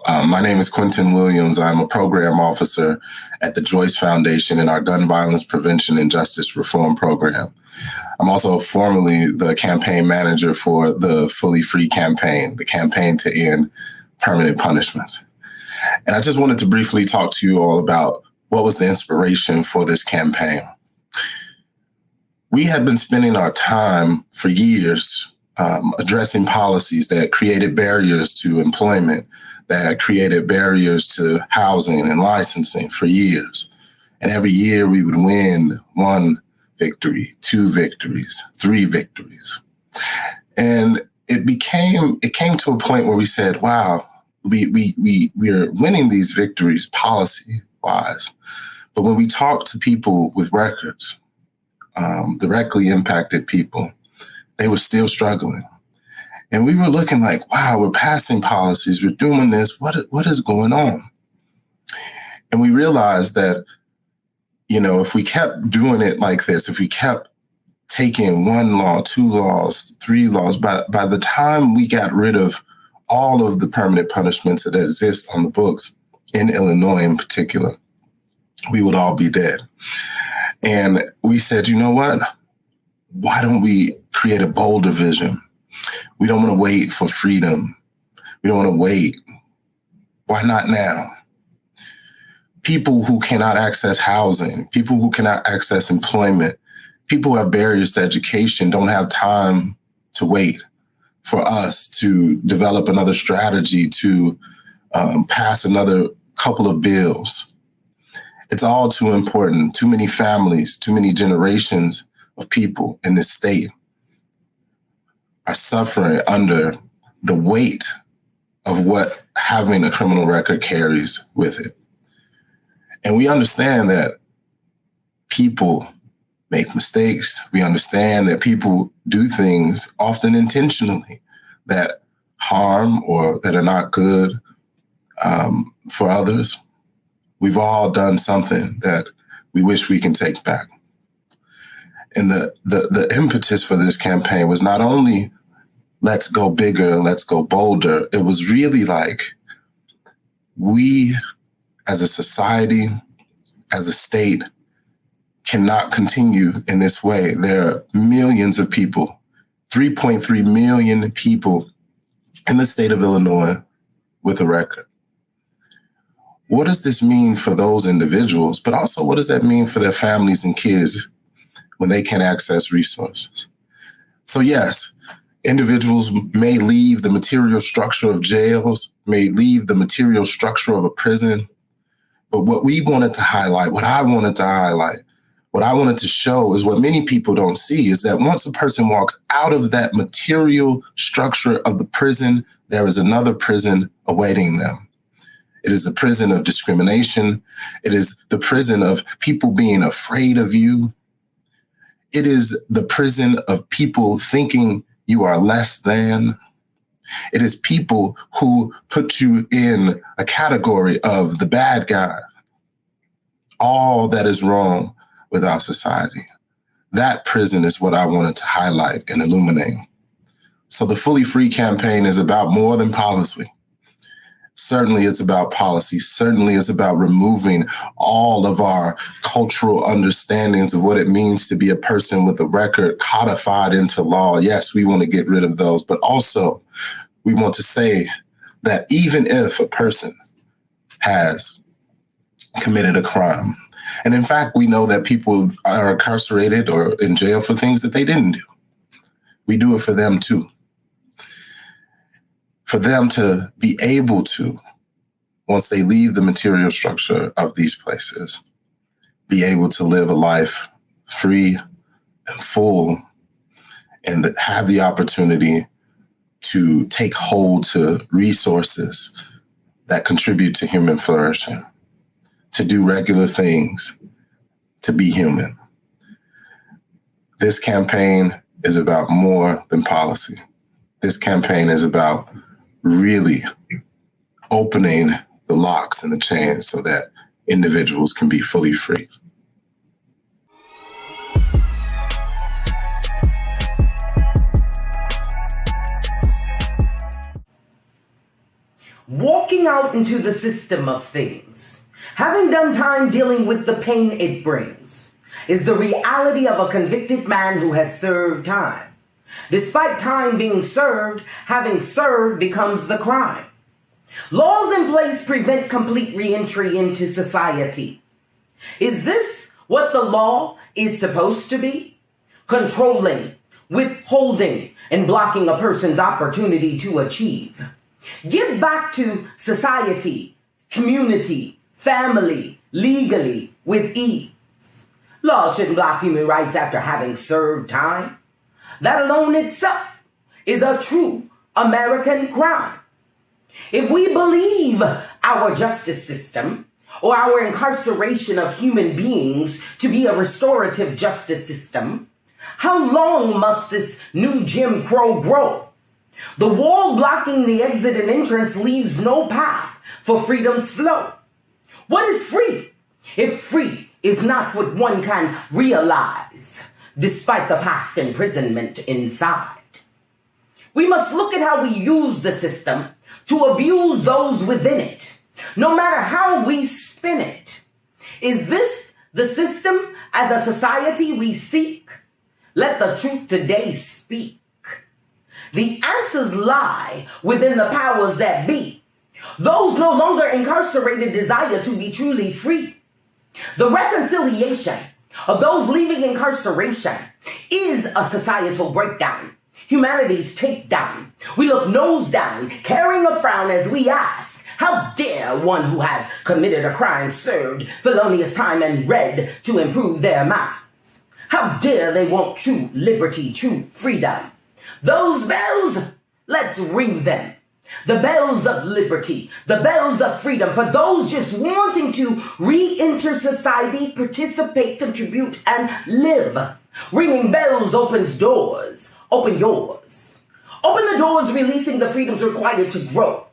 My name is Quentin Williams. I'm a program officer at the Joyce Foundation in our Gun Violence Prevention and Justice Reform Program. I'm also formerly the campaign manager for the Fully Free campaign, the campaign to end permanent punishments. And I just wanted to briefly talk to you all about what was the inspiration for this campaign. We had been spending our time for years addressing policies that created barriers to employment, that created barriers to housing and licensing for years. And every year we would win one victory, two victories, three victories. And it came to a point where we said, wow, we're winning these victories policy-wise. But when we talk to people with records, directly impacted people, they were still struggling. And we were looking like, wow, we're passing policies, we're doing this, what is going on? And we realized that, if we kept doing it like this, if we kept taking one law, two laws, three laws, by the time we got rid of all of the permanent punishments that exist on the books, in Illinois in particular, we would all be dead. And we said, you know what? Why don't we create a bolder vision? We don't want to wait for freedom. We don't want to wait. Why not now? People who cannot access housing, people who cannot access employment, people who have barriers to education don't have time to wait for us to develop another strategy, to pass another couple of bills. It's all too important. Too many families, too many generations of people in this state are suffering under the weight of what having a criminal record carries with it. And we understand that people make mistakes. We understand that people do things often intentionally that harm or that are not good for others. We've all done something that we wish we can take back. And the impetus for this campaign was not only let's go bigger, let's go bolder. It was really like we as a society, as a state, cannot continue in this way. There are millions of people, 3.3 million people in the state of Illinois with a record. What does this mean for those individuals? But also, what does that mean for their families and kids when they can't access resources? So yes, individuals may leave the material structure of jails, may leave the material structure of a prison. But what we wanted to highlight, what I wanted to show is what many people don't see is that once a person walks out of that material structure of the prison, there is another prison awaiting them. It is the prison of discrimination. It is the prison of people being afraid of you. It is the prison of people thinking you are less than. It is people who put you in a category of the bad guy. All that is wrong with our society. That prison is what I wanted to highlight and illuminate. So the Fully Free campaign is about more than policy. Certainly it's about policy. Certainly it's about removing all of our cultural understandings of what it means to be a person with a record codified into law. Yes, we want to get rid of those, but also we want to say that even if a person has committed a crime, and in fact, we know that people are incarcerated or in jail for things that they didn't do. We do it for them too. For them to be able to, once they leave the material structure of these places, be able to live a life free and full and have the opportunity to take hold to resources that contribute to human flourishing, to do regular things, to be human. This campaign is about more than policy. This campaign is about really opening the locks and the chains so that individuals can be fully free. walking out into the system of things, having done time dealing with the pain it brings, is the reality of a convicted man who has served time. Despite time being served, having served becomes the crime. Laws in place prevent complete reentry into society. Is this what the law is supposed to be? Controlling, withholding, and blocking a person's opportunity to achieve. Give back to society, community, family, legally, with ease. Law shouldn't block human rights after having served time. That alone itself is a true American crime. If we believe our justice system or our incarceration of human beings to be a restorative justice system, how long must this new Jim Crow grow? The wall blocking the exit and entrance leaves no path for freedom's flow. What is free if free is not what one can realize despite the past imprisonment inside? We must look at how we use the system to abuse those within it, no matter how we spin it. Is this the system as a society we seek? Let the truth today speak. The answers lie within the powers that be. Those no longer incarcerated desire to be truly free. The reconciliation of those leaving incarceration is a societal breakdown, humanity's takedown. We look nose down, carrying a frown as we ask, how dare one who has committed a crime served felonious time and read to improve their minds? How dare they want true liberty, true freedom? Those bells, let's ring them. The bells of liberty, the bells of freedom for those just wanting to re-enter society, participate, contribute, and live. Ringing bells opens doors. Open yours. Open the doors, releasing the freedoms required to grow.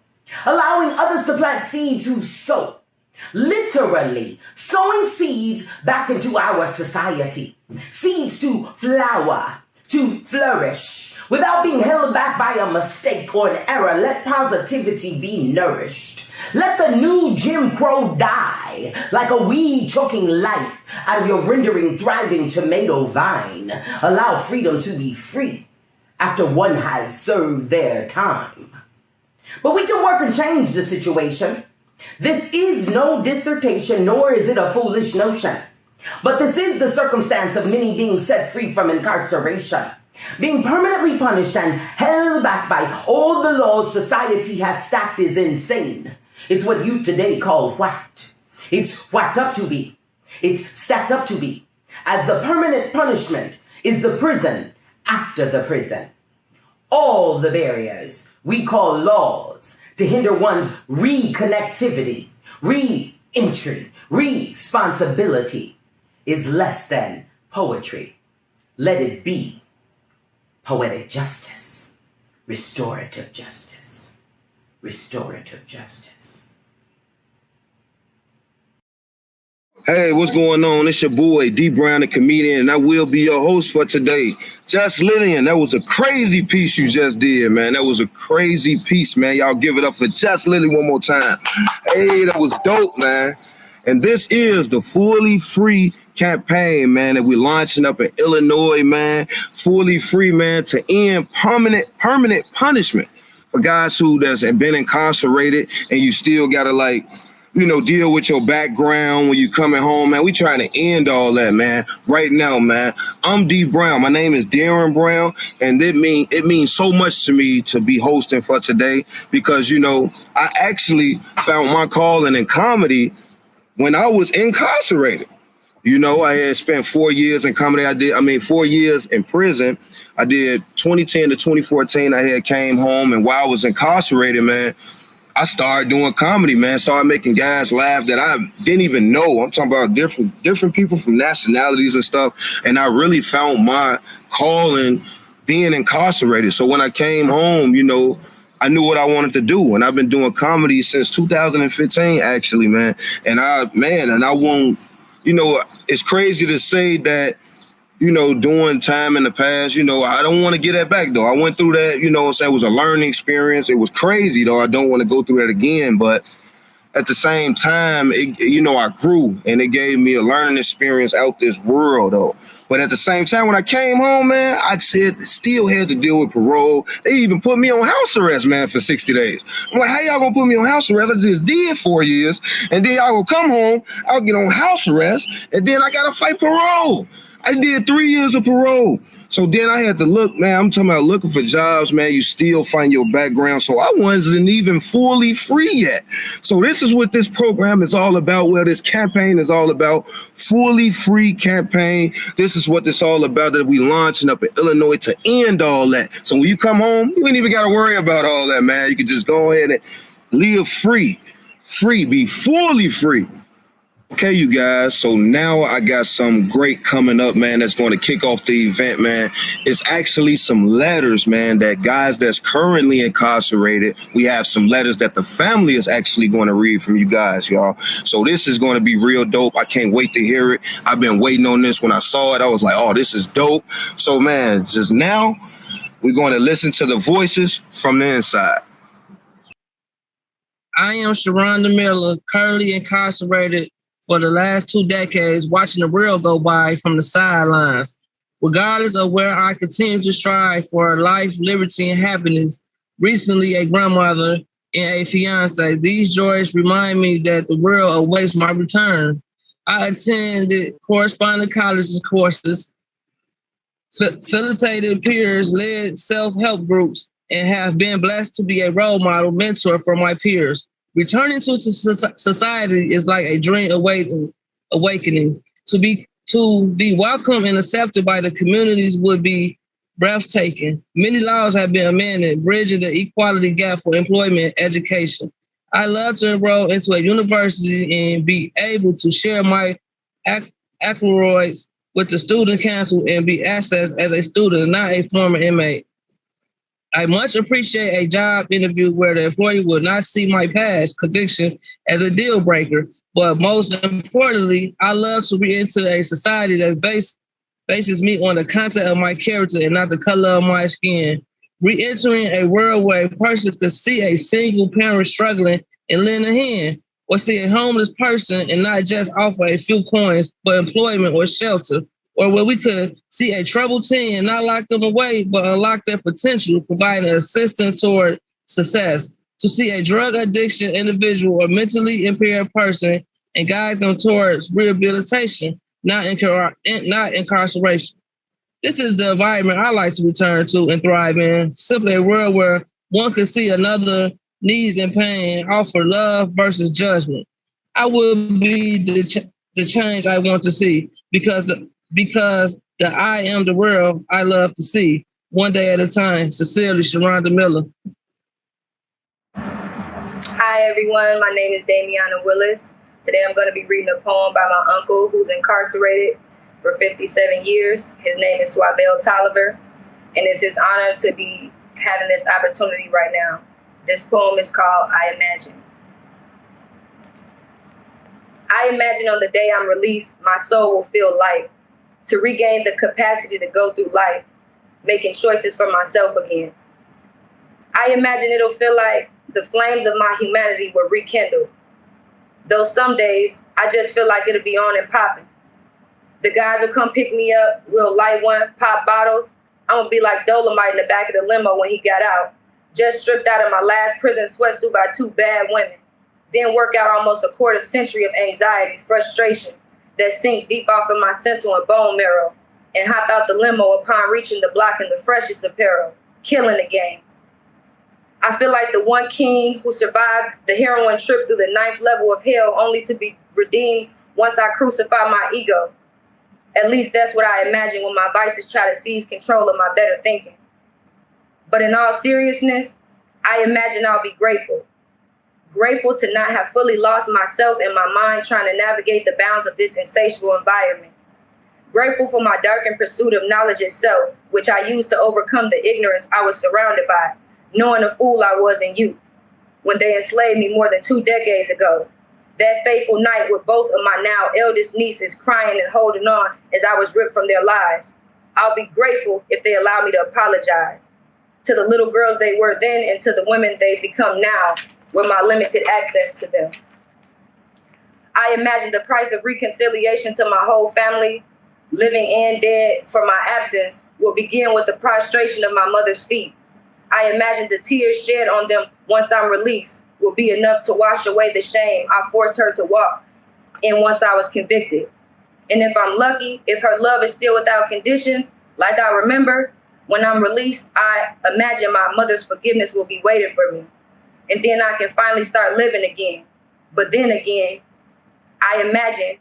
Allowing others to plant seeds who sow. Literally sowing seeds back into our society. Seeds to flower, to flourish. Without being held back by a mistake or an error, let positivity be nourished. Let the new Jim Crow die like a weed choking life out of your rendering thriving tomato vine. Allow freedom to be free after one has served their time. But we can work and change the situation. This is no dissertation, nor is it a foolish notion. But this is the circumstance of many being set free from incarceration. Being permanently punished and held back by all the laws society has stacked is insane. It's what youth today call whacked. It's whacked up to be. It's stacked up to be. As the permanent punishment is the prison after the prison. All the barriers we call laws to hinder one's reconnectivity, re-entry, responsibility is less than poetry. Let it be. Poetic justice, restorative justice, restorative justice. Hey, what's going on? It's your boy, D Brown, the comedian, and I will be your host for today. Just Lillian, that was a crazy piece you just did, man. That was a crazy piece, man. Y'all give it up for Just Lily one more time. Hey, that was dope, man. And this is the Fully Free campaign, man, that we're launching up in Illinois, man. Fully free, man, to end permanent punishment for guys who that's been incarcerated and you still gotta deal with your background when you coming home, man. We trying to end all that, man. Right now, man. I'm D Brown. My name is Darren Brown, and it means so much to me to be hosting for today because, I actually found my calling in comedy when I was incarcerated. I had spent 4 years in comedy. 4 years in prison. I did 2010 to 2014. I had came home, and while I was incarcerated, man, I started doing comedy, man. Started making guys laugh that I didn't even know. I'm talking about different people from nationalities and stuff. And I really found my calling being incarcerated. So when I came home, I knew what I wanted to do. And I've been doing comedy since 2015, actually, man. And I won't, it's crazy to say that doing time in the past, I don't want to get that back, though. I went through that, it was a learning experience. It was crazy, though. I don't want to go through that again. But at the same time, I grew, and it gave me a learning experience out this world, though. But at the same time, when I came home, man, I still had to deal with parole. They even put me on house arrest, man, for 60 days. I'm like, how y'all gonna put me on house arrest? I just did 4 years, and then I will come home, I'll get on house arrest, and then I gotta fight parole. I did 3 years of parole. So then I had to look, man, I'm talking about looking for jobs, man. You still find your background. So I wasn't even fully free yet. So this is what this program is all about. Well, this campaign is all about, fully free campaign. This is what it's all about, that we launching up in Illinois to end all that. So when you come home, you ain't even got to worry about all that, man. You can just go ahead and live free, be fully free. Okay, you guys, so now I got some great coming up, man, that's going to kick off the event, man. It's actually some letters, man, that guys that's currently incarcerated, we have some letters that the family is actually going to read from you guys, y'all. So this is going to be real dope. I can't wait to hear it. I've been waiting on this. When I saw it, I was like, oh, this is dope. So, man, just now, we're going to listen to the voices from the inside. I am Sharonda Miller, currently incarcerated for the last 2 decades, watching the world go by from the sidelines. Regardless of where I continue to strive for life, liberty, and happiness, recently a grandmother and a fiance, these joys remind me that the world awaits my return. I attended corresponding colleges courses, facilitated peers, led self-help groups, and have been blessed to be a role model mentor for my peers. Returning to society is like a dream awakening. To be welcomed and accepted by the communities would be breathtaking. Many laws have been amended, bridging the equality gap for employment and education. I love to enroll into a university and be able to share my accolades with the student council and be accessed as a student, not a former inmate. I much appreciate a job interview where the employee will not see my past conviction as a deal breaker. But most importantly, I love to re-enter a society that bases me on the content of my character and not the color of my skin. Re-entering a world where a person could see a single parent struggling and lend a hand, or see a homeless person and not just offer a few coins, but employment or shelter. Or where we could see a troubled teen and not lock them away, but unlock their potential, providing assistance toward success. To see a drug addiction individual or mentally impaired person and guide them towards rehabilitation, not incarceration. This is the environment I like to return to and thrive in. Simply a world where one can see another needs and pain, offer love versus judgment. I will be the change I want to see because the I am the world I love to see, one day at a time. Sincerely, Sharonda Miller. Hi, everyone. My name is Damiana Willis. Today I'm going to be reading a poem by my uncle who's incarcerated for 57 years. His name is Swabel Tolliver, and it's his honor to be having this opportunity right now. This poem is called I Imagine. I imagine on the day I'm released, my soul will feel light, to regain the capacity to go through life, making choices for myself again. I imagine it'll feel like the flames of my humanity were rekindled. Though some days, I just feel like it'll be on and popping. The guys will come pick me up, we'll light one, pop bottles. I'm gonna be like Dolomite in the back of the limo when he got out, just stripped out of my last prison sweatsuit by 2 bad women. Then work out almost a quarter century of anxiety, frustration, that sink deep off of my central and bone marrow, and hop out the limo upon reaching the block in the freshest apparel, killing the game. I feel like the one king who survived the heroin trip through the 9th level of hell only to be redeemed once I crucify my ego. At least that's what I imagine when my vices try to seize control of my better thinking. But in all seriousness, I imagine I'll be grateful. Grateful to not have fully lost myself in my mind trying to navigate the bounds of this insatiable environment. Grateful for my darkened pursuit of knowledge itself, which I used to overcome the ignorance I was surrounded by, knowing the fool I was in youth, when they enslaved me more than 2 decades ago. That fateful night with both of my now eldest nieces crying and holding on as I was ripped from their lives. I'll be grateful if they allow me to apologize to the little girls they were then and to the women they've become now with my limited access to them. I imagine the price of reconciliation to my whole family, living and dead, for my absence will begin with the prostration of my mother's feet. I imagine the tears shed on them once I'm released will be enough to wash away the shame I forced her to walk in once I was convicted. And if I'm lucky, if her love is still without conditions, like I remember, when I'm released, I imagine my mother's forgiveness will be waiting for me. And then I can finally start living again. But then again, I imagine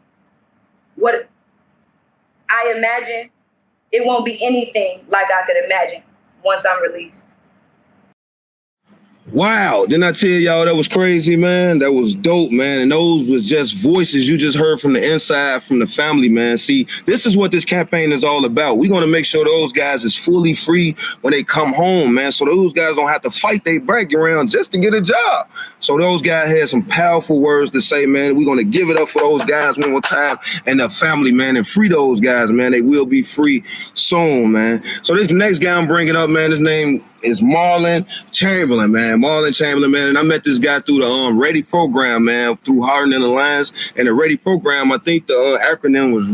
it won't be anything like I could imagine once I'm released. Wow, didn't I tell y'all that was crazy, man? That was dope, man. And those was just voices you just heard from the inside, from the family, man. See, this is what this campaign is all about. We're going to make sure those guys is fully free when they come home, man, so those guys don't have to fight their background just to get a job. So those guys had some powerful words to say, man. We're going to give it up for those guys one more time and their family, man, and free those guys, man. They will be free soon, man. So this next guy I'm bringing up, man, his name is Marlon Chamberlain, man. Marlon Chamberlain, man. And I met this guy through the Ready program, man, through Heartland Alliance. And the Ready program, I think the acronym was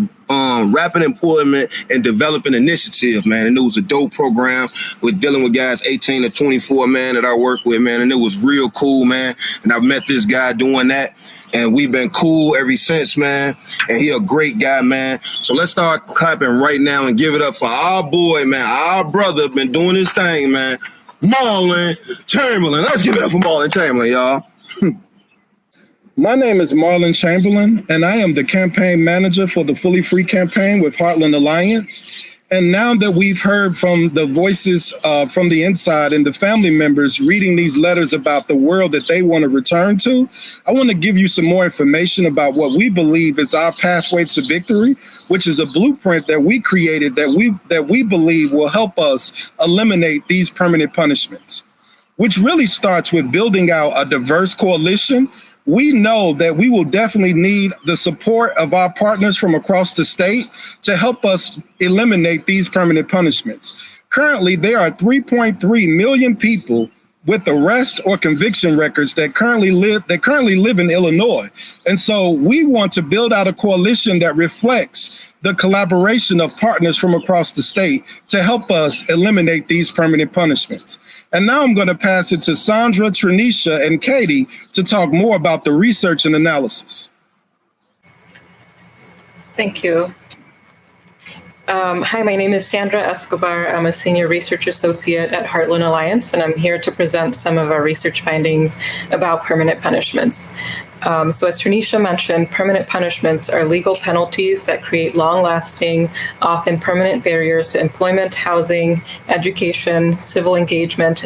Rapid Employment and Development Initiative, man. And it was a dope program with dealing with guys 18 to 24, man, that I work with, man. And it was real cool, man. And I met this guy doing that. And we've been cool ever since, man. And he a great guy, man. So let's start clapping right now and give it up for our boy, man. Our brother been doing his thing, man. Marlon Chamberlain. Let's give it up for Marlon Chamberlain, y'all. My name is Marlon Chamberlain, and I am the campaign manager for the Fully Free campaign with Heartland Alliance. And now that we've heard from the voices from the inside and the family members reading these letters about the world that they want to return to, I want to give you some more information about what we believe is our pathway to victory, which is a blueprint that we created that we believe will help us eliminate these permanent punishments, which really starts with building out a diverse coalition. We know that we will definitely need the support of our partners from across the state to help us eliminate these permanent punishments. Currently, there are 3.3 million people with arrest or conviction records that currently live in Illinois. And so we want to build out a coalition that reflects the collaboration of partners from across the state to help us eliminate these permanent punishments. And now I'm going to pass it to Sandra, Trinisha, and Katie to talk more about the research and analysis. Thank you. Hi, my name is Sandra Escobar. I'm a senior research associate at Heartland Alliance, and I'm here to present some of our research findings about permanent punishments. So as Trinisha mentioned, permanent punishments are legal penalties that create long-lasting, often permanent barriers to employment, housing, education, civil engagement,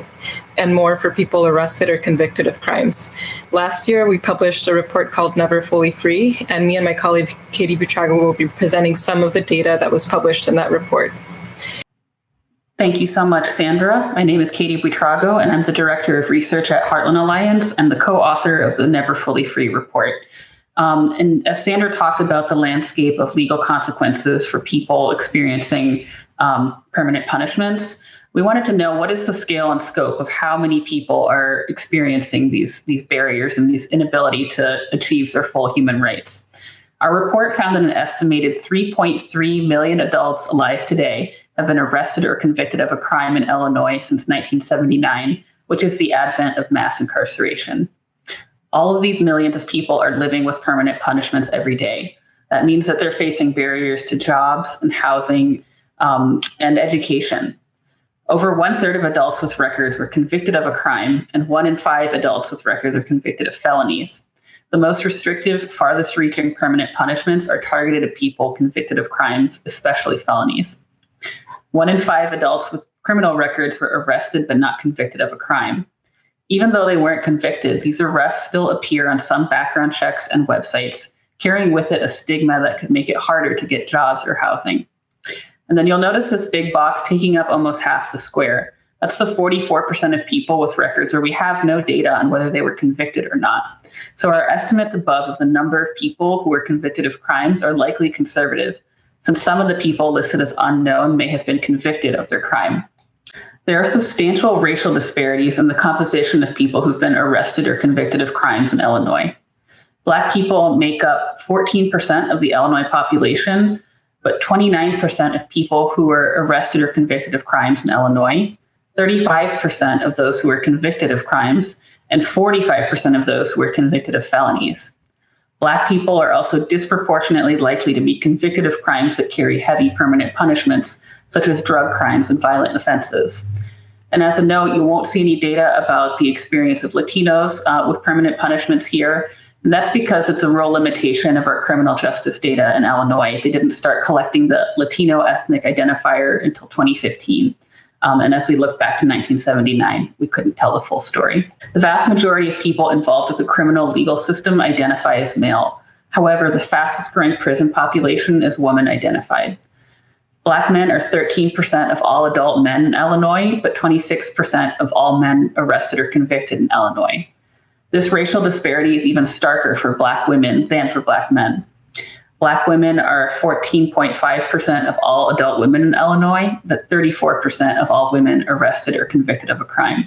and more for people arrested or convicted of crimes. Last year, we published a report called Never Fully Free, and me and my colleague Katie Buitrago will be presenting some of the data that was published in that report. Thank you so much, Sandra. My name is Katie Buitrago, and I'm the Director of Research at Heartland Alliance and the co-author of the Never Fully Free report. And as Sandra talked about the landscape of legal consequences for people experiencing permanent punishments, we wanted to know what is the scale and scope of how many people are experiencing these barriers and this inability to achieve their full human rights. Our report found that an estimated 3.3 million adults alive today have been arrested or convicted of a crime in Illinois since 1979, which is the advent of mass incarceration. All of these millions of people are living with permanent punishments every day. That means that they're facing barriers to jobs and housing and education. Over 1/3 of adults with records were convicted of a crime, and 1 in 5 adults with records are convicted of felonies. The most restrictive, farthest reaching permanent punishments are targeted at people convicted of crimes, especially felonies. 1 in 5 adults with criminal records were arrested but not convicted of a crime. Even though they weren't convicted, these arrests still appear on some background checks and websites, carrying with it a stigma that could make it harder to get jobs or housing. And then you'll notice this big box taking up almost half the square. That's the 44% of people with records where we have no data on whether they were convicted or not. So our estimates above of the number of people who were convicted of crimes are likely conservative, since some of the people listed as unknown may have been convicted of their crime. There are substantial racial disparities in the composition of people who've been arrested or convicted of crimes in Illinois. Black people make up 14% of the Illinois population, but 29% of people who were arrested or convicted of crimes in Illinois, 35% of those who were convicted of crimes, and 45% of those who were convicted of felonies. Black people are also disproportionately likely to be convicted of crimes that carry heavy permanent punishments, such as drug crimes and violent offenses. And as a note, you won't see any data about the experience of Latinos with permanent punishments here. And that's because it's a real limitation of our criminal justice data in Illinois. They didn't start collecting the Latino ethnic identifier until 2015. And as we look back to 1979, we couldn't tell the full story. The vast majority of people involved with the criminal legal system identify as male. However, the fastest growing prison population is woman identified. Black men are 13% of all adult men in Illinois, but 26% of all men arrested or convicted in Illinois. This racial disparity is even starker for Black women than for Black men. Black women are 14.5% of all adult women in Illinois, but 34% of all women arrested or convicted of a crime.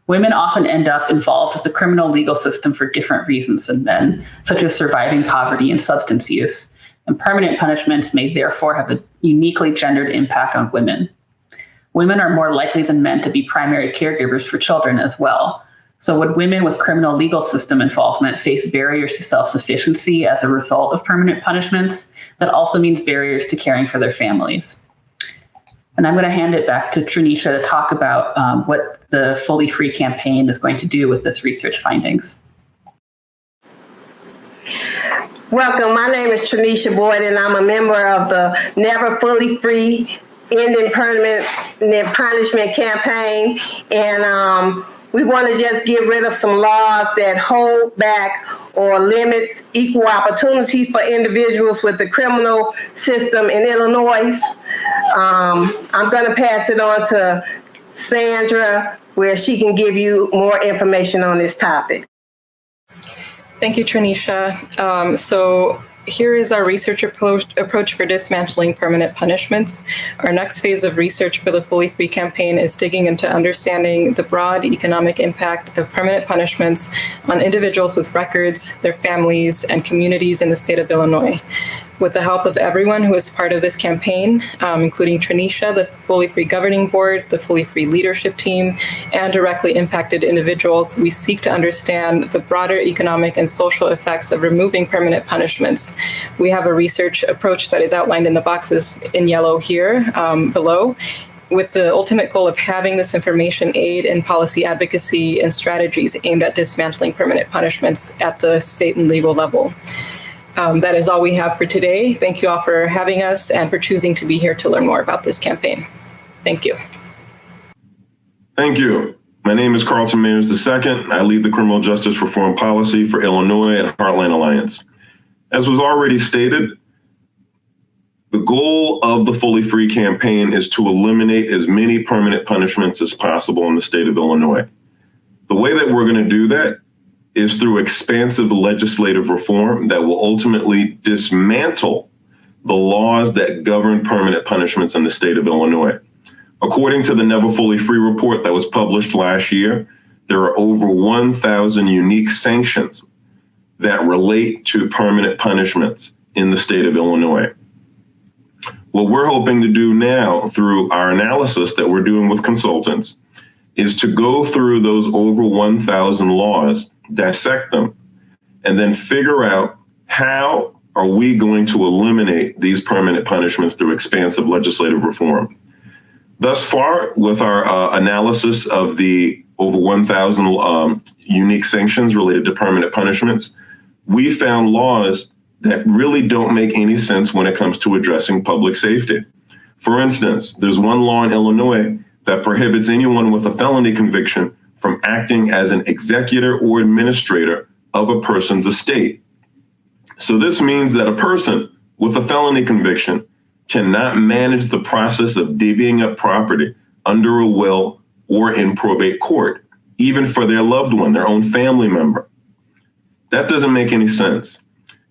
Women often end up involved with the criminal legal system for different reasons than men, such as surviving poverty and substance use. And permanent punishments may therefore have a uniquely gendered impact on women. Women are more likely than men to be primary caregivers for children as well. So would women with criminal legal system involvement face barriers to self-sufficiency as a result of permanent punishments? That also means barriers to caring for their families. And I'm going to hand it back to Trinisha to talk about what the Fully Free campaign is going to do with this research findings. Welcome. My name is Trinisha Boyd, and I'm a member of the Never Fully Free Ending Permanent Punishment campaign. And we want to just get rid of some laws that hold back or limit equal opportunity for individuals with the criminal system in Illinois. I'm going to pass it on to Sandra, where she can give you more information on this topic. Thank you, Trinisha. So here is our research approach for dismantling permanent punishments. Our next phase of research for the Fully Free campaign is digging into understanding the broad economic impact of permanent punishments on individuals with records, their families, and communities in the state of Illinois. With the help of everyone who is part of this campaign, including Trinisha, the Fully Free Governing Board, the Fully Free Leadership Team, and directly impacted individuals, we seek to understand the broader economic and social effects of removing permanent punishments. We have a research approach that is outlined in the boxes in yellow here below, with the ultimate goal of having this information aid in policy advocacy and strategies aimed at dismantling permanent punishments at the state and legal level. That is all we have for today. Thank you all for having us and for choosing to be here to learn more about this campaign. Thank you. Thank you. My name is Carlton Mayers II. I lead the criminal justice reform policy for Illinois at Heartland Alliance. As was already stated, the goal of the Fully Free campaign is to eliminate as many permanent punishments as possible in the state of Illinois. The way that we're going to do that is through expansive legislative reform that will ultimately dismantle the laws that govern permanent punishments in the state of Illinois. According to the Never Fully Free report that was published last year, there are over 1,000 unique sanctions that relate to permanent punishments in the state of Illinois. What we're hoping to do now through our analysis that we're doing with consultants is to go through those over 1,000 laws, dissect them, and then figure out how are we going to eliminate these permanent punishments through expansive legislative reform. Thus far, with our analysis of the over 1,000 unique sanctions related to permanent punishments, we found laws that really don't make any sense when it comes to addressing public safety. For instance, there's one law in Illinois that prohibits anyone with a felony conviction from acting as an executor or administrator of a person's estate. So this means that a person with a felony conviction cannot manage the process of divvying up property under a will or in probate court, even for their loved one, their own family member. That doesn't make any sense,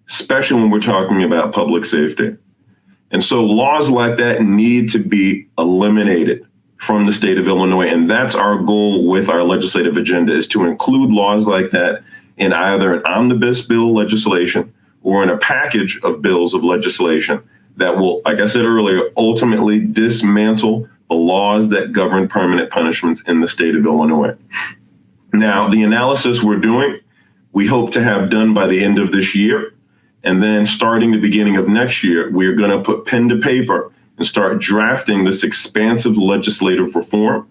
especially when we're talking about public safety. And so laws like that need to be eliminated from the state of Illinois. And that's our goal with our legislative agenda, is to include laws like that in either an omnibus bill legislation or in a package of bills of legislation that will, like I said earlier, ultimately dismantle the laws that govern permanent punishments in the state of Illinois. Now, the analysis we're doing, we hope to have done by the end of this year. And then starting the beginning of next year, we're going to put pen to paper and start drafting this expansive legislative reform,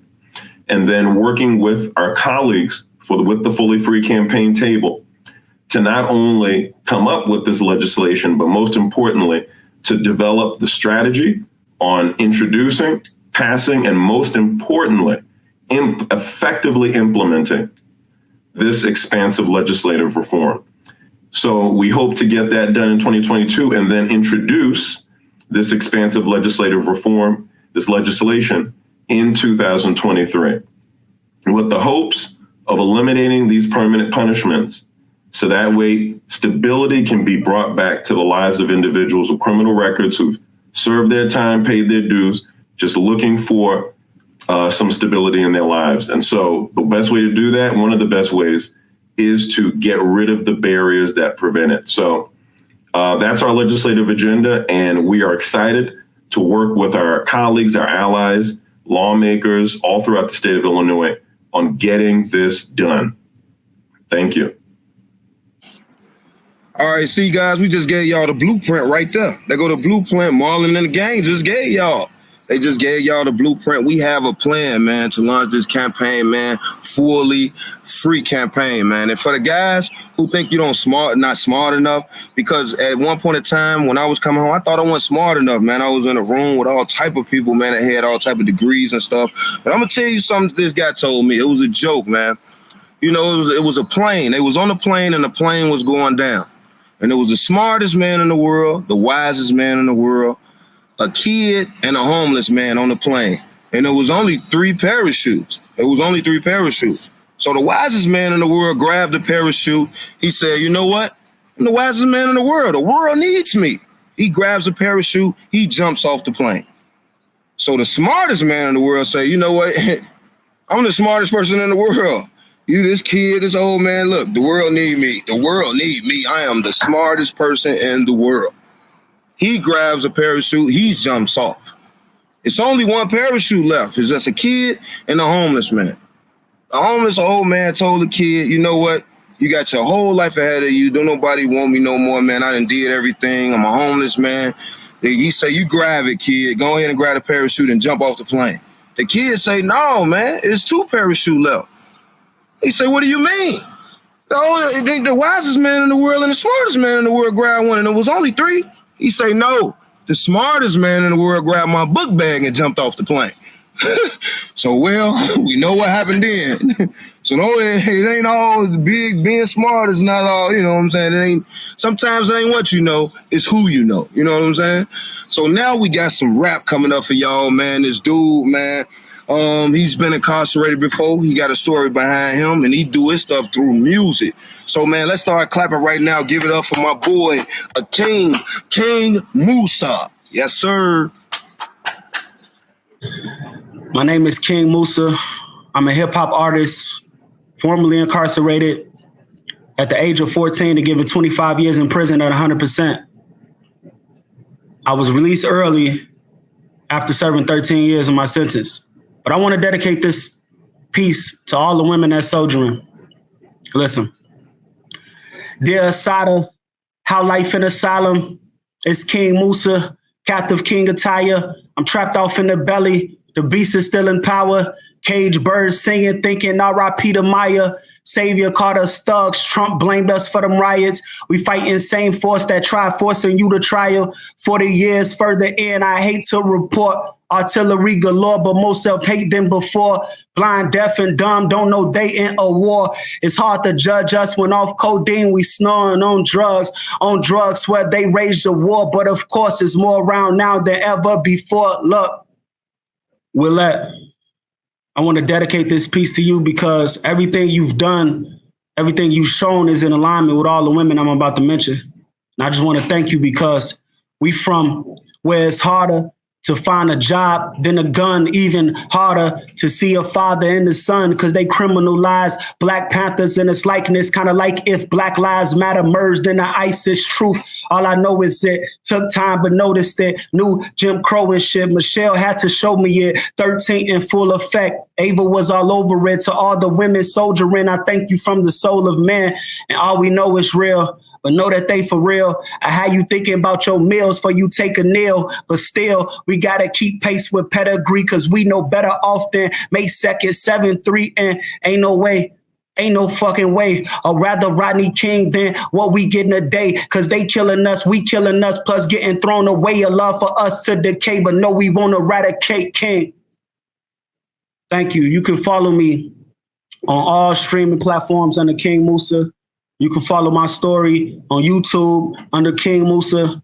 and then working with our colleagues with the Fully Free campaign table to not only come up with this legislation, but most importantly, to develop the strategy on introducing, passing, and most importantly, effectively implementing this expansive legislative reform. So we hope to get that done in 2022 and then introduce this expansive legislative reform, this legislation, in 2023, with the hopes of eliminating these permanent punishments. So that way stability can be brought back to the lives of individuals with criminal records who've served their time, paid their dues, just looking for some stability in their lives. And so the best way to do that, one of the best ways, is to get rid of the barriers that prevent it. So that's our legislative agenda, and we are excited to work with our colleagues, our allies, lawmakers all throughout the state of Illinois on getting this done. Thank you. All right, see, guys, we just gave y'all the blueprint right there. They go to blueprint. Marlon and the gang just gave y'all. They just gave y'all the blueprint. We have a plan, man, to launch this campaign, man, fully free campaign, man. And for the guys who think you not smart enough, because at one point in time when I was coming home, I thought I wasn't smart enough, man. I was in a room with all type of people, man, that had all type of degrees and stuff. But I'm gonna tell you something this guy told me. It was a joke, man. You know, it was a plane. They was on a plane and the plane was going down. And it was the smartest man in the world, the wisest man in the world, a kid, and a homeless man on the plane. And it was only 3 parachutes. So the wisest man in the world grabbed the parachute. He said, you know what? I'm the wisest man in the world. The world needs me. He grabs a parachute. He jumps off the plane. So the smartest man in the world say, you know what? I'm the smartest person in the world. You, this kid, this old man, look, the world need me. The world need me. I am the smartest person in the world. He grabs a parachute. He jumps off. It's only one parachute left. It's just a kid and a homeless man. The homeless old man told the kid, you know what? You got your whole life ahead of you. Don't nobody want me no more, man. I done did everything. I'm a homeless man. He say, you grab it, kid. Go ahead and grab the parachute and jump off the plane. The kid say, no, man. It's 2 parachutes left. He say, what do you mean? The wisest man in the world and the smartest man in the world grabbed one, and it was only 3. He say, no, the smartest man in the world grabbed my book bag and jumped off the plane. So, well, we know what happened then. So, no, it ain't all big, being smart is not all, you know what I'm saying? Sometimes it ain't what you know, it's who you know. You know what I'm saying? So now we got some rap coming up for y'all, man. This dude, man, he's been incarcerated before. He got a story behind him, and he do his stuff through music. So, man, let's start clapping right now. Give it up for my boy, King Musa. Yes, sir. My name is King Musa. I'm a hip-hop artist, formerly incarcerated at the age of 14 to given 25 years in prison at 100%. I was released early after serving 13 years of my sentence. But I want to dedicate this piece to all the women that's soldiering. Listen. Dear Asada, how life in asylum. It's King Musa, captive king attire. I'm trapped off in the belly. The beast is still in power. Cage birds singing, thinking R.I.P. to Maya. Savior called us thugs. Trump blamed us for them riots. We fight insane force that try forcing you to trial. 40 years further in, I hate to report. Artillery galore, but more self-hate than before. Blind, deaf, and dumb, don't know they in a war. It's hard to judge us when off codeine we snoring on drugs. Swear they raged the war, but of course it's more around now than ever before. Look, Willette, I want to dedicate this piece to you because everything you've done, everything you've shown is in alignment with all the women I'm about to mention. And I just want to thank you because we from where it's harder to find a job than a gun, even harder to see a father and the son because they criminalize Black Panthers in its likeness, kind of like if Black Lives Matter merged into ISIS truth. All I know is it took time, but noticed it. New Jim Crow and shit. Michelle had to show me it. 13 in full effect. Ava was all over it. To all the women soldiering, I thank you from the soul of man. And all we know is real. But know that they for real. I had you thinking about your meals for you take a meal. But still, we got to keep pace with pedigree because we know better off than May 2nd, 7-3. And ain't no way, ain't no fucking way. Or rather Rodney King than what we get in a day. Because they killing us, we killing us. Plus getting thrown away. A love for us to decay. But no, we won't eradicate King. Thank you. You can follow me on all streaming platforms under King Musa. You can follow my story on YouTube under King Musa.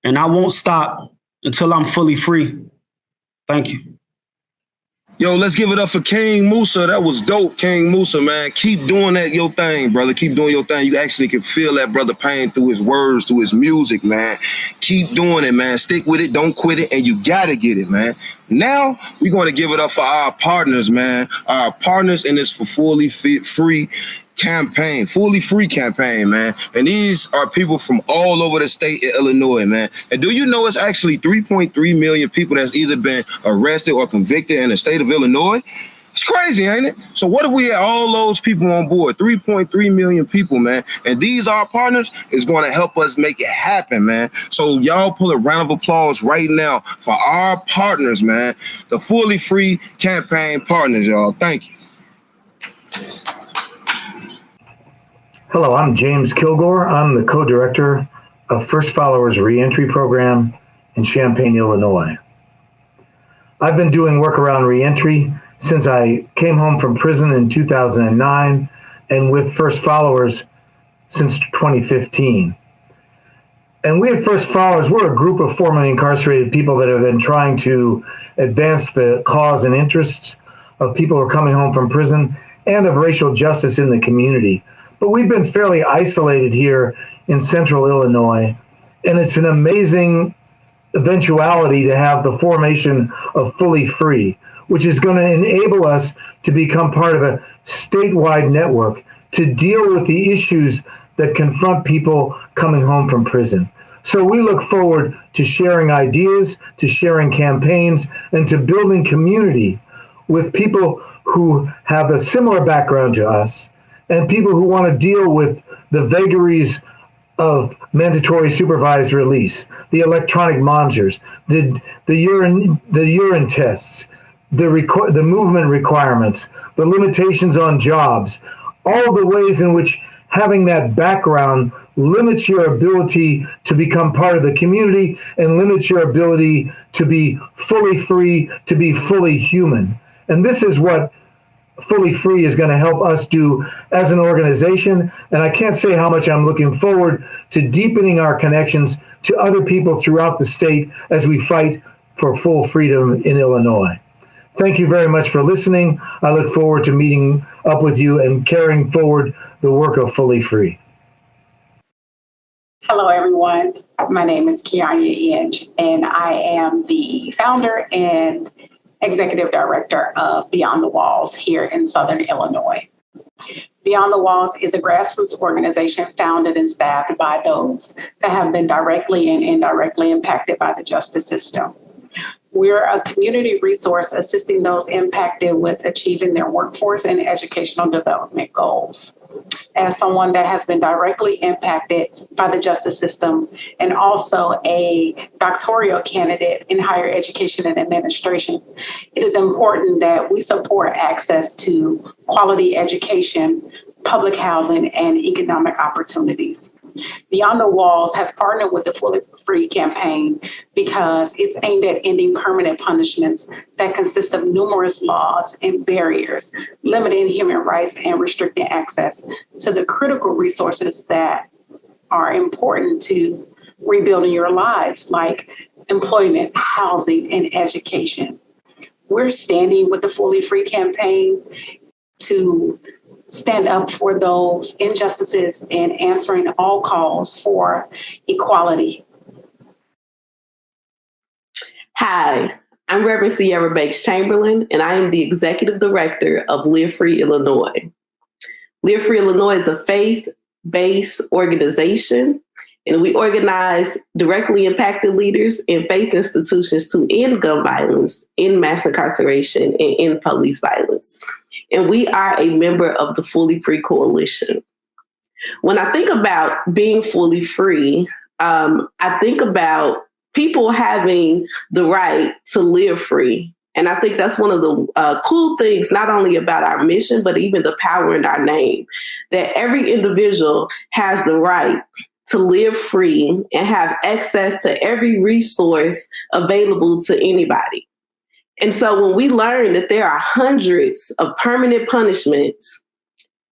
And I won't stop until I'm fully free. Thank you. Yo, let's give it up for King Musa. That was dope, King Musa, man. Keep doing that, your thing, brother. Keep doing your thing. You actually can feel that brother pain through his words, through his music, man. Keep doing it, man. Stick with it. Don't quit it. And you got to get it, man. Now, we're going to give it up for our partners, man. Our partners in this Fully Free campaign, Fully Free campaign, man. And these are people from all over the state of Illinois, man. And do you know it's actually 3.3 million people that's either been arrested or convicted in the state of Illinois? It's crazy, ain't it? So what if we had all those people on board? 3.3 million people, man. And these our partners is going to help us make it happen, man. So y'all pull a round of applause right now for our partners, man. The Fully Free campaign partners, y'all. Thank you. Hello, I'm James Kilgore. I'm the co-director of First Followers Reentry Program in Champaign, Illinois. I've been doing work around reentry since I came home from prison in 2009 and with First Followers since 2015. And we at First Followers, we're a group of formerly incarcerated people that have been trying to advance the cause and interests of people who are coming home from prison and of racial justice in the community. But we've been fairly isolated here in central Illinois, and it's an amazing eventuality to have the formation of Fully Free, which is going to enable us to become part of a statewide network to deal with the issues that confront people coming home from prison. So we look forward to sharing ideas, to sharing campaigns, and to building community with people who have a similar background to us, and people who want to deal with the vagaries of mandatory supervised release, the electronic monitors, the urine tests, the movement requirements, the limitations on jobs, all the ways in which having that background limits your ability to become part of the community and limits your ability to be fully free, to be fully human. And this is what Fully Free is going to help us do as an organization. And I can't say how much I'm looking forward to deepening our connections to other people throughout the state as we fight for full freedom in Illinois. Thank you very much for listening. I look forward to meeting up with you and carrying forward the work of Fully Free. Hello, everyone. My name is Kianya Inge, and I am the founder and Executive Director of Beyond the Walls here in Southern Illinois. Beyond the Walls is a grassroots organization founded and staffed by those that have been directly and indirectly impacted by the justice system. We're a community resource assisting those impacted with achieving their workforce and educational development goals. As someone that has been directly impacted by the justice system and also a doctoral candidate in higher education and administration, it is important that we support access to quality education, public housing, and economic opportunities. Beyond the Walls has partnered with the Fully Free campaign because it's aimed at ending permanent punishments that consist of numerous laws and barriers, limiting human rights and restricting access to the critical resources that are important to rebuilding your lives, like employment, housing, and education. we're standing with the Fully Free campaign to stand up for those injustices and answering all calls for equality. Hi, I'm Reverend Sierra Banks Chamberlain, and I am the Executive Director of Live Free Illinois. Live Free Illinois is a faith-based organization, and we organize directly impacted leaders in faith institutions to end gun violence, end mass incarceration, and end police violence. And we are a member of the Fully Free Coalition. When I think about being fully free, I think about people having the right to live free. And I think that's one of the cool things, not only about our mission, but even the power in our name, that every individual has the right to live free and have access to every resource available to anybody. And so when we learn that there are hundreds of permanent punishments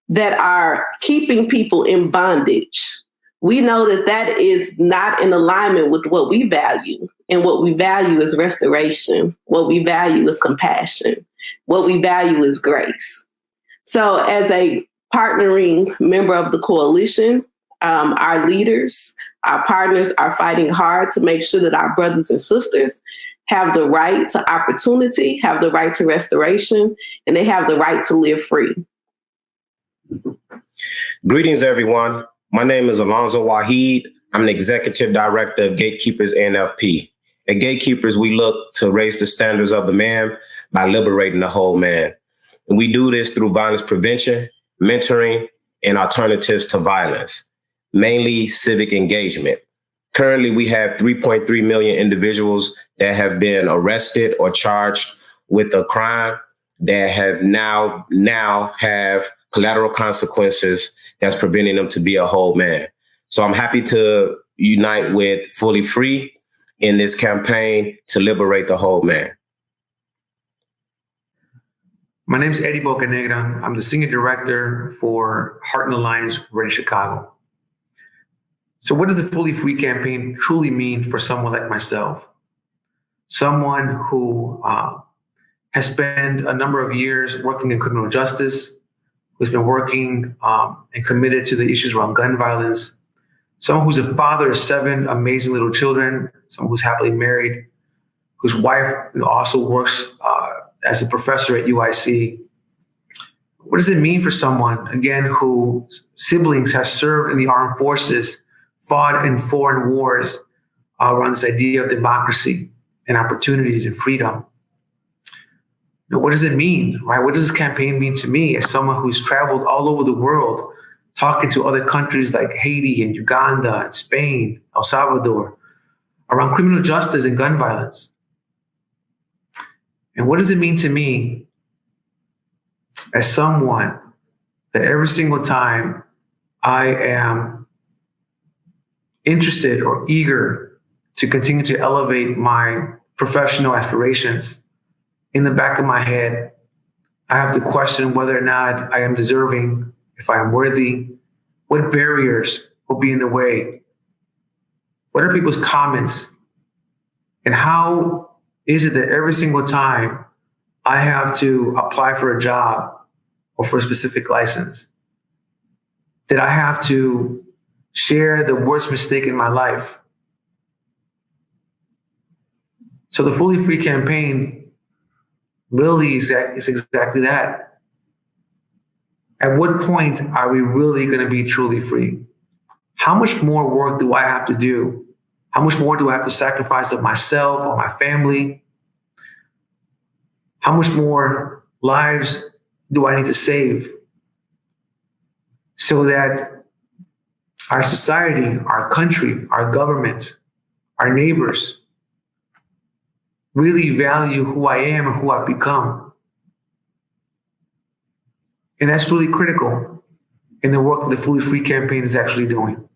that are keeping people in bondage, we know that that is not in alignment with what we value. And what we value is restoration. What we value is compassion. What we value is grace. So as a partnering member of the coalition, our leaders, our partners are fighting hard to make sure that our brothers and sisters have the right to opportunity, have the right to restoration, and they have the right to live free. Greetings, everyone. My name is Alonzo Waheed. I'm the Executive Director of Gatekeepers NFP. At Gatekeepers, we look to raise the standards of the man by liberating the whole man. And we do this through violence prevention, mentoring, and alternatives to violence, mainly civic engagement. Currently, we have 3.3 million individuals that have been arrested or charged with a crime that have now have collateral consequences that's preventing them to be a whole man. So I'm happy to unite with Fully Free in this campaign to liberate the whole man. My name is Eddie Bocanegra. I'm the Senior Director for Heartland Alliance, Ready Chicago. So what does the Fully Free campaign truly mean for someone like myself? Someone who has spent a number of years working in criminal justice, who's been working and committed to the issues around gun violence, someone who's a father of 7 amazing little children, someone who's happily married, whose wife also works as a professor at UIC. What does it mean for someone, again, whose siblings have served in the armed forces, fought in foreign wars around this idea of democracy and opportunities and freedom? What does it mean, right? What does this campaign mean to me as someone who's traveled all over the world, talking to other countries like Haiti and Uganda and Spain, El Salvador, around criminal justice and gun violence? And what does it mean to me as someone that every single time I am interested or eager to continue to elevate my professional aspirations, in the back of my head, I have to question whether or not I am deserving, if I am worthy, what barriers will be in the way, what are people's comments, and how is it that every single time I have to apply for a job or for a specific license, that I have to share the worst mistake in my life? So the Fully Free campaign really is exactly that. At what point are we really going to be truly free? How much more work do I have to do? How much more do I have to sacrifice of myself or my family? How much more lives do I need to save so that our society, our country, our government, our neighbors really value who I am and who I've become? And that's really critical in the work that the Fully Free campaign is actually doing.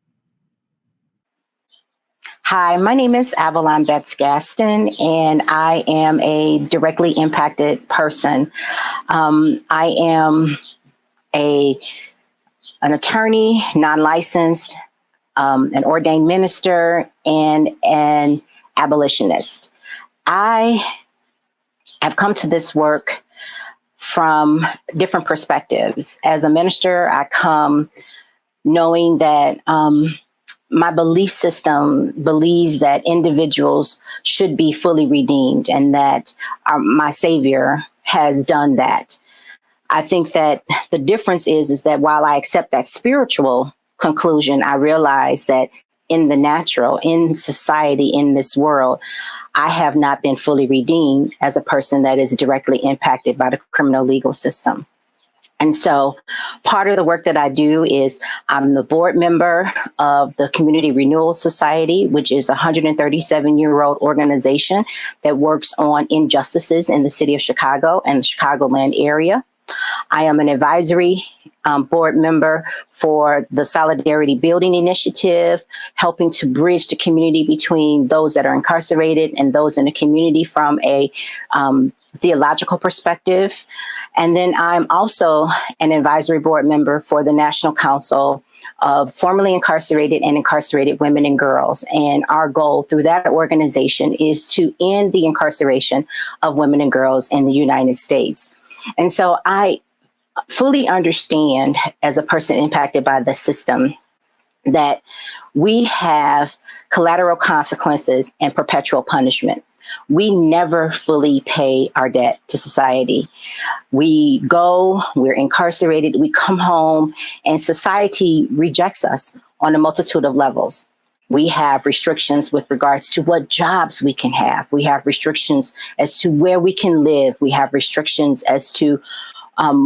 Hi, my name is Avalon Betts Gaston, and I am a directly impacted person. I am an attorney, non-licensed, an ordained minister, and an abolitionist. I I've come to this work from different perspectives. As a minister, I come knowing that my belief system believes that individuals should be fully redeemed and that my Savior has done that. I think that the difference is that while I accept that spiritual conclusion, I realize that in the natural, in society, in this world, I have not been fully redeemed as a person that is directly impacted by the criminal legal system. And so part of the work that I do is I'm the board member of the Community Renewal Society, which is a 137-year-old organization that works on injustices in the city of Chicago and the Chicagoland area. I am an advisory board member for the Solidarity Building Initiative, helping to bridge the community between those that are incarcerated and those in the community from a theological perspective. And then I'm also an advisory board member for the National Council of Formerly Incarcerated and Incarcerated Women and Girls. And our goal through that organization is to end the incarceration of women and girls in the United States. And so I fully understand, as a person impacted by the system, that we have collateral consequences and perpetual punishment. We never fully pay our debt to society. We go, we're incarcerated, we come home, and society rejects us on a multitude of levels. We have restrictions with regards to what jobs we can have. We have restrictions as to where we can live. We have restrictions as to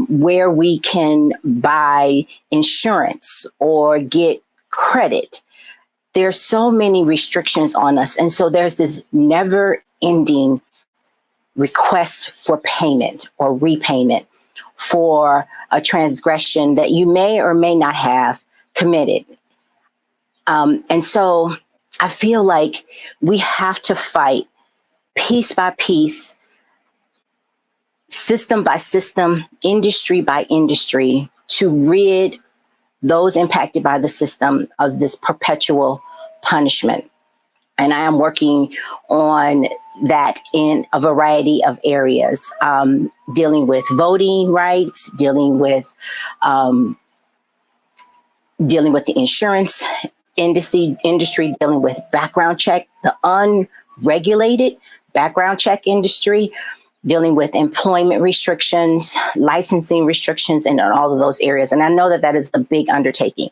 where we can buy insurance or get credit. There's so many restrictions on us. And so there's this never ending request for payment or repayment for a transgression that you may or may not have committed. And so I feel like we have to fight piece by piece, system by system, industry by industry, to rid those impacted by the system of this perpetual punishment. And I am working on that in a variety of areas, dealing with voting rights, dealing with the insurance industry, dealing with background check, the unregulated background check industry, dealing with employment restrictions, licensing restrictions, and all of those areas. And I know that that is a big undertaking,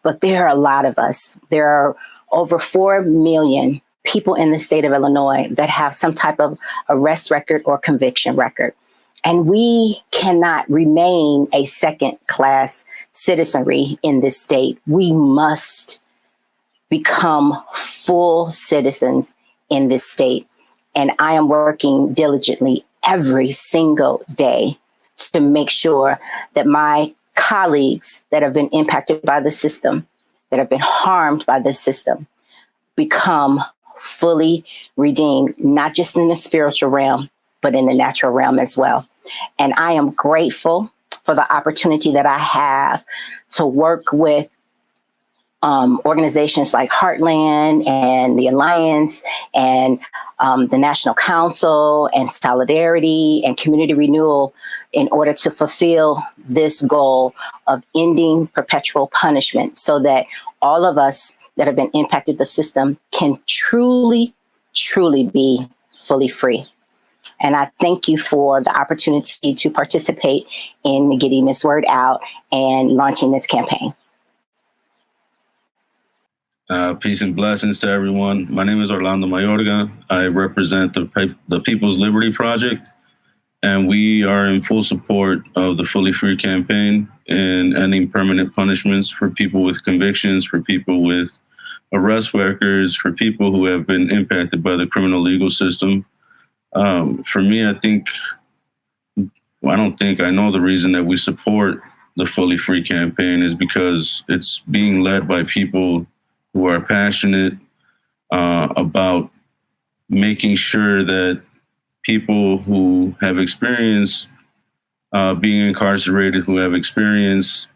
but there are a lot of us. There are over 4 million people in the state of Illinois that have some type of arrest record or conviction record. And we cannot remain a second-class citizenry in this state. We must become full citizens in this state. And I am working diligently every single day to make sure that my colleagues that have been impacted by the system, that have been harmed by this system, become fully redeemed, not just in the spiritual realm, but in the natural realm as well. And I am grateful for the opportunity that I have to work with organizations like Heartland and the Alliance and the National Council and Solidarity and Community Renewal in order to fulfill this goal of ending perpetual punishment so that all of us that have been impacted the system can truly, truly be fully free. And I thank you for the opportunity to participate in getting this word out and launching this campaign. Peace and blessings to everyone. My name is Orlando Mayorga. I represent the People's Liberty Project, and we are in full support of the Fully Free campaign and ending permanent punishments for people with convictions, for people with arrest records, for people who have been impacted by the criminal legal system. For me, I know the reason that we support the Fully Free campaign is because it's being led by people who are passionate about making sure that people who have experienced being incarcerated, who have experienced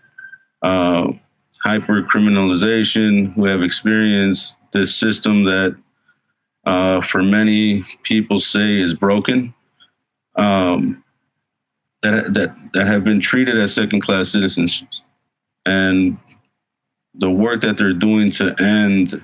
hyper-criminalization, who have experienced this system that for many people say is broken, that have been treated as second-class citizens, and the work that they're doing to end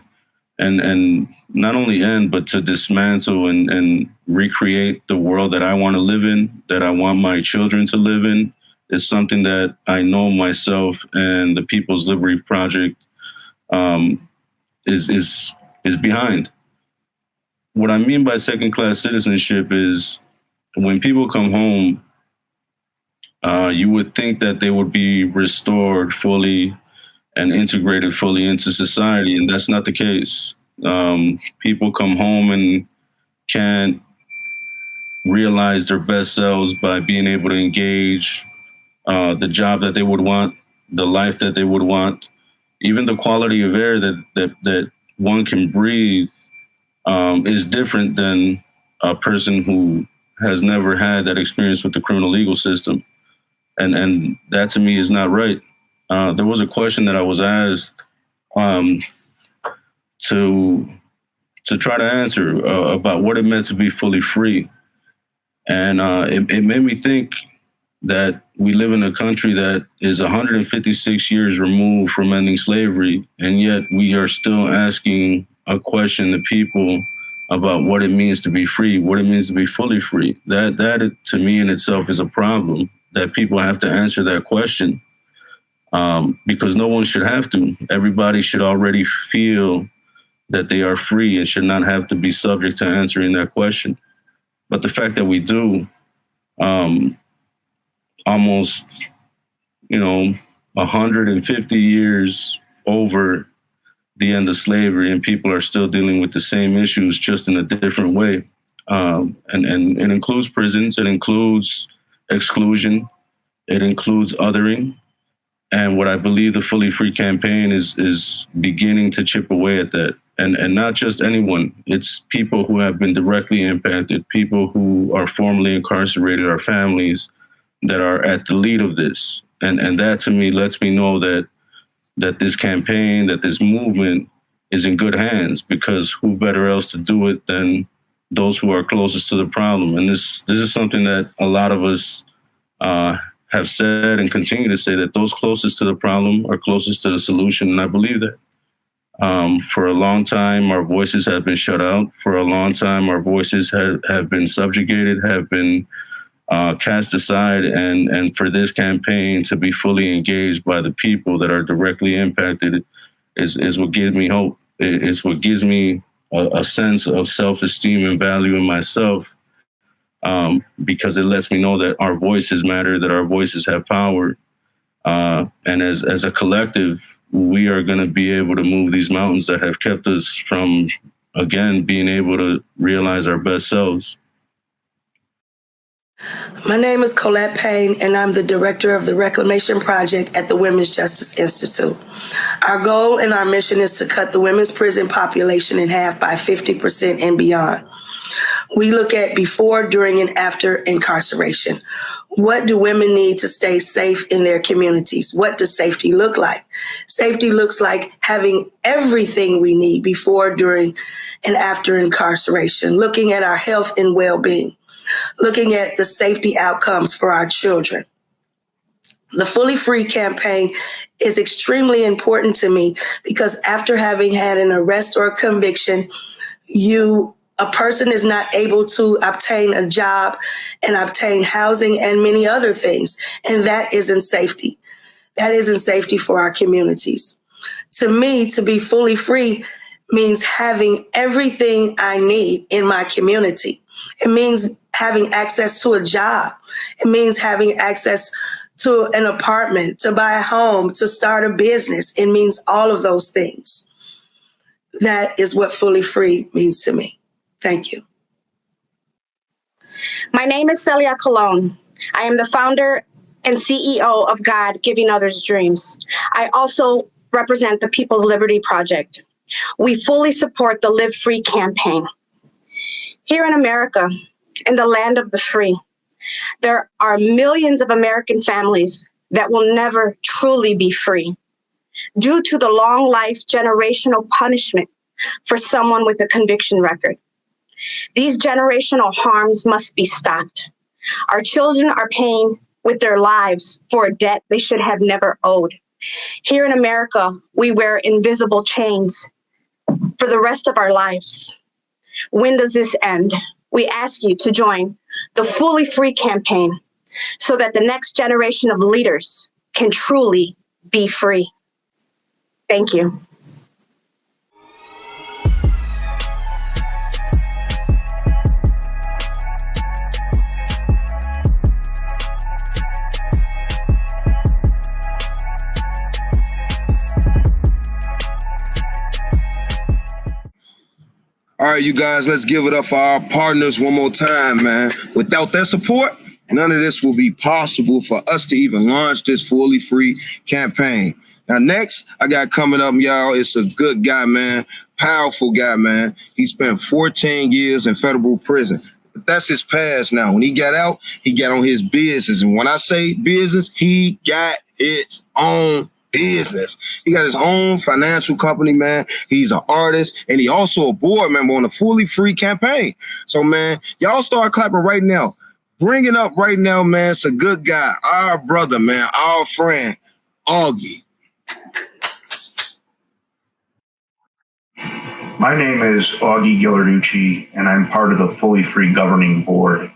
and not only end, but to dismantle and recreate the world that I want to live in, that I want my children to live in, is something that I know myself and the People's Liberty Project is behind. What I mean by second-class citizenship is when people come home, you would think that they would be restored fully and integrated fully into society, and that's not the case. People come home and can't realize their best selves by being able to engage the job that they would want, the life that they would want, even the quality of air that one can breathe is different than a person who has never had that experience with the criminal legal system. And that to me is not right. There was a question that I was asked to try to answer about what it meant to be fully free. And it made me think that we live in a country that is 156 years removed from ending slavery, and yet we are still asking a question to people about what it means to be free, what it means to be fully free. That to me in itself is a problem, that people have to answer that question, because no one should have to. Everybody should already feel that they are free and should not have to be subject to answering that question. But the fact that we do, almost, 150 years over the end of slavery, and people are still dealing with the same issues, just in a different way. And it includes prisons, it includes exclusion, it includes othering. And what I believe the Fully Free campaign is beginning to chip away at that. And not just anyone, it's people who have been directly impacted, people who are formerly incarcerated, our families that are at the lead of this. And that to me lets me know that this campaign, that this movement is in good hands, because who better else to do it than those who are closest to the problem. And this is something that a lot of us have said and continue to say, that those closest to the problem are closest to the solution. And I believe that. For a long time, our voices have been shut out. For a long time, our voices have been subjugated, have been cast aside. And for this campaign to be fully engaged by the people that are directly impacted is what gives me hope. It's what gives me a sense of self-esteem and value in myself, because it lets me know that our voices matter, that our voices have power. And as a collective, we are going to be able to move these mountains that have kept us from, again, being able to realize our best selves. My name is Colette Payne, and I'm the director of the Reclamation Project at the Women's Justice Institute. Our goal and our mission is to cut the women's prison population in half by 50% and beyond. We look at before, during, and after incarceration. What do women need to stay safe in their communities? What does safety look like? Safety looks like having everything we need before, during, and after incarceration, looking at our health and well-being, looking at the safety outcomes for our children. The Fully Free campaign is extremely important to me, because after having had an arrest or conviction, a person is not able to obtain a job and obtain housing and many other things. And that isn't safety. That isn't safety for our communities. To me, to be fully free means having everything I need in my community. It means having access to a job. It means having access to an apartment, to buy a home, to start a business. It means all of those things. That is what fully free means to me. Thank you. My name is Celia Colon. I am the founder and CEO of God Giving Others Dreams. I also represent the People's Liberty Project. We fully support the Live Free campaign. Here in America, in the land of the free, there are millions of American families that will never truly be free due to the long life generational punishment for someone with a conviction record. These generational harms must be stopped. Our children are paying with their lives for a debt they should have never owed. Here in America, we wear invisible chains for the rest of our lives. When does this end? We ask you to join the Fully Free campaign so that the next generation of leaders can truly be free. Thank you. All right, you guys, let's give it up for our partners one more time, man. Without their support, none of this will be possible for us to even launch this Fully Free campaign. Now, next, I got coming up, y'all, it's a good guy, man. Powerful guy, man. He spent 14 years in federal prison. But that's his past now. When he got out, he got on his business. And when I say business, he got his own business. He got his own financial company, man. He's an artist, and he also a board member on the Fully Free campaign. So, man, y'all start clapping right now. Bring it up right now, man. It's a good guy. Our brother, man. Our friend, Augie. My name is Augie Ghilarducci, and I'm part of the Fully Free Governing Board.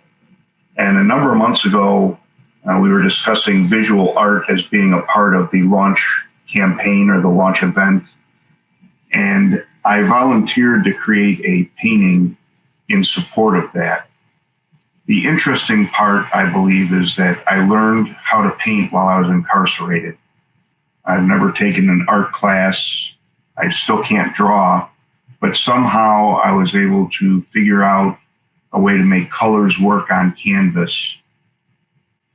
And a number of months ago, we were discussing visual art as being a part of the launch campaign or the launch event. And I volunteered to create a painting in support of that. The interesting part, I believe, is that I learned how to paint while I was incarcerated. I've never taken an art class. I still can't draw, but somehow I was able to figure out a way to make colors work on canvas.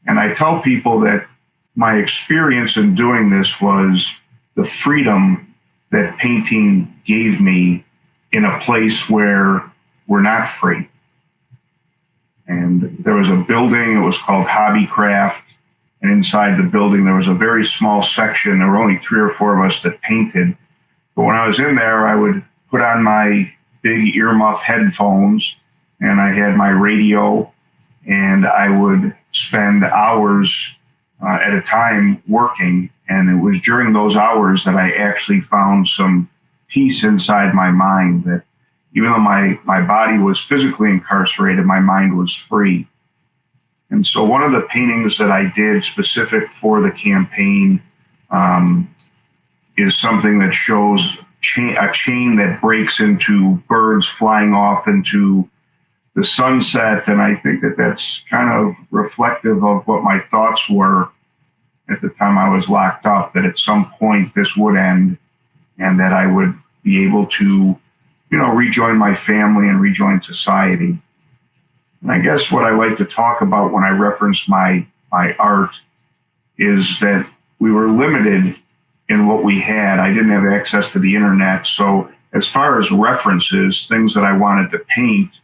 And I tell people that my experience in doing this was the freedom that painting gave me in a place where we're not free. And there was a building, it was called Hobbycraft. And inside the building, there was a very small section. There were only 3 or 4 of us that painted. But when I was in there, I would put on my big earmuff headphones, and I had my radio, and I would spend hours at a time working. And it was during those hours that I actually found some peace inside my mind, that even though my body was physically incarcerated, my mind was free. And so one of the paintings that I did specific for the campaign is something that shows a chain that breaks into birds flying off into the sunset. And I think that that's kind of reflective of what my thoughts were at the time I was locked up, that at some point this would end and that I would be able to, rejoin my family and rejoin society. And I guess what I like to talk about when I reference my art is that we were limited in what we had. I didn't have access to the internet. So as far as references, things that I wanted to paint,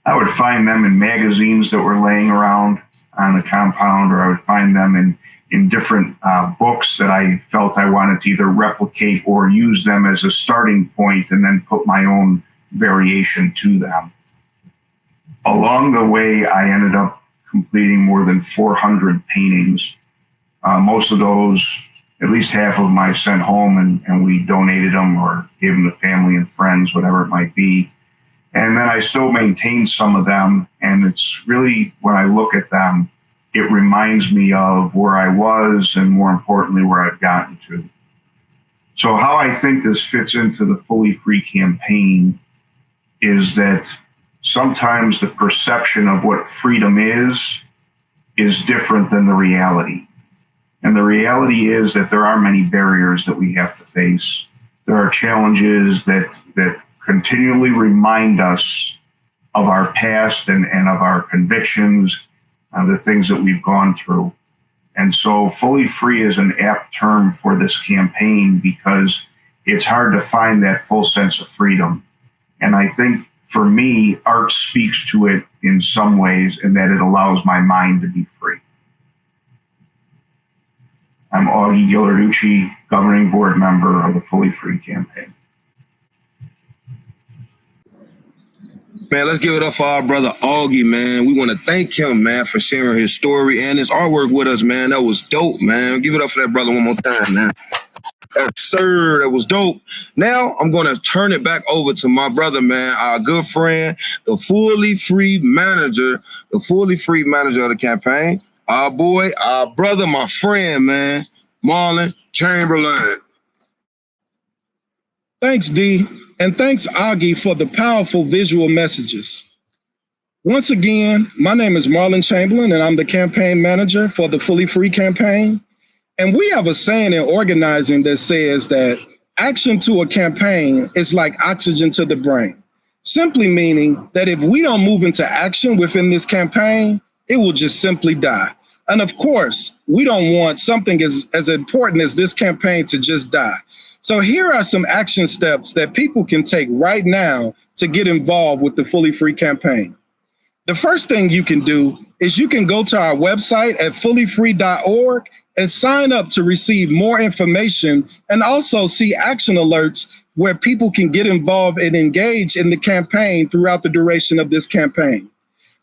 I would find them in magazines that were laying around on the compound, or I would find them in different books that I felt I wanted to either replicate or use them as a starting point and then put my own variation to them. Along the way, I ended up completing more than 400 paintings. Most of those, at least half of them, I sent home and we donated them or gave them to family and friends, whatever it might be. And then I still maintain some of them. And it's really, when I look at them, it reminds me of where I was and, more importantly, where I've gotten to. So how I think this fits into the Fully Free campaign is that sometimes the perception of what freedom is different than the reality. And the reality is that there are many barriers that we have to face. There are challenges that continually remind us of our past and of our convictions, the things that we've gone through. And so Fully Free is an apt term for this campaign because it's hard to find that full sense of freedom. And I think for me, art speaks to it in some ways in that it allows my mind to be free. I'm Augie Ghilarducci, governing board member of the Fully Free campaign. Man, let's give it up for our brother Augie, man. We want to thank him, man, for sharing his story and his artwork with us, man. That was dope, man. Give it up for that brother one more time, man. Yes, sir, that was dope. Now, I'm going to turn it back over to my brother, man, our good friend, the fully free manager of the campaign, our boy, our brother, my friend, man, Marlon Chamberlain. Thanks, D, and thanks, Augie, for the powerful visual messages. Once again, my name is Marlon Chamberlain, and I'm the campaign manager for the Fully Free campaign. And we have a saying in organizing that says that action to a campaign is like oxygen to the brain, simply meaning that if we don't move into action within this campaign, it will just simply die. And of course, we don't want something as important as this campaign to just die. So here are some action steps that people can take right now to get involved with the Fully Free campaign. The first thing you can do is you can go to our website at fullyfree.org and sign up to receive more information and also see action alerts where people can get involved and engage in the campaign throughout the duration of this campaign.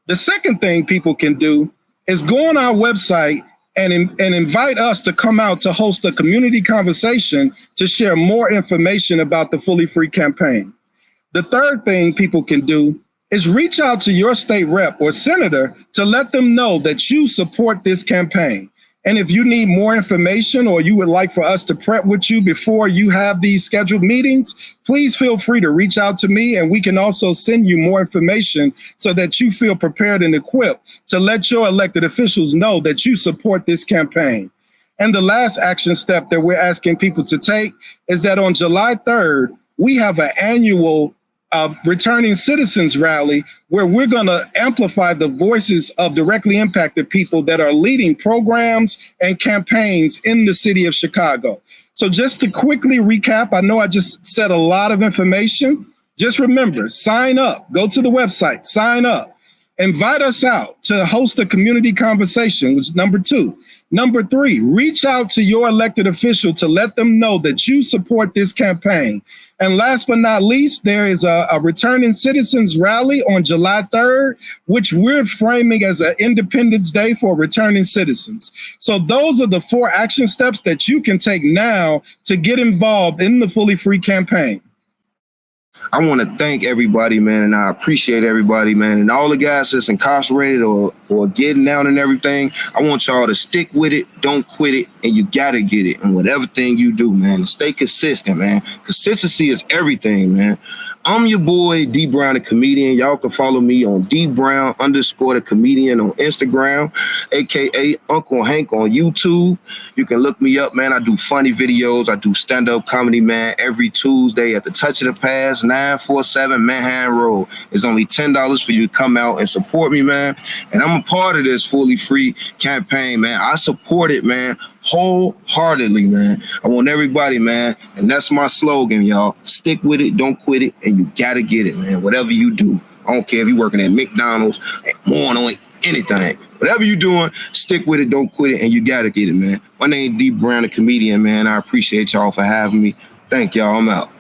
The second thing people can do is go on our website and invite us to come out to host a community conversation to share more information about the Fully Free campaign. The third thing people can do is reach out to your state rep or senator to let them know that you support this campaign. And if you need more information or you would like for us to prep with you before you have these scheduled meetings, please feel free to reach out to me and we can also send you more information so that you feel prepared and equipped to let your elected officials know that you support this campaign. And the last action step that we're asking people to take is that on July 3rd, we have an annual returning citizens rally where we're going to amplify the voices of directly impacted people that are leading programs and campaigns in the city of Chicago. So just to quickly recap, I know I just said a lot of information. Just remember, sign up, go to the website, sign up, invite us out to host a community conversation, which is number 2. Number 3, reach out to your elected official to let them know that you support this campaign. And last but not least, there is a returning citizens rally on July 3rd, which we're framing as an Independence Day for returning citizens. So those are the 4 action steps that you can take now to get involved in the Fully Free campaign. I want to thank everybody, man, and I appreciate everybody, man, and all the guys that's incarcerated or getting out and everything. I want y'all to stick with it, don't quit it, and you got to get it in whatever thing you do, man, and stay consistent, man. Consistency is everything, man. I'm your boy, D Brown, the comedian. Y'all can follow me on _the comedian on Instagram, aka Uncle Hank on YouTube. You can look me up, man. I do funny videos. I do stand-up comedy, man, every Tuesday at the Touch of the Past, 947 Manhattan Road. It's only $10 for you to come out and support me, man. And I'm a part of this Fully Free campaign, man. I support it, man, wholeheartedly, man. I want everybody, man, and that's my slogan, y'all. Stick with it, don't quit it, and you gotta get it, man. Whatever you do, I don't care if you're working at McDonald's, at anything. Whatever you're doing, stick with it, don't quit it, and you gotta get it, man. My name is D Brown, the comedian, man. I appreciate y'all for having me. Thank y'all. I'm out.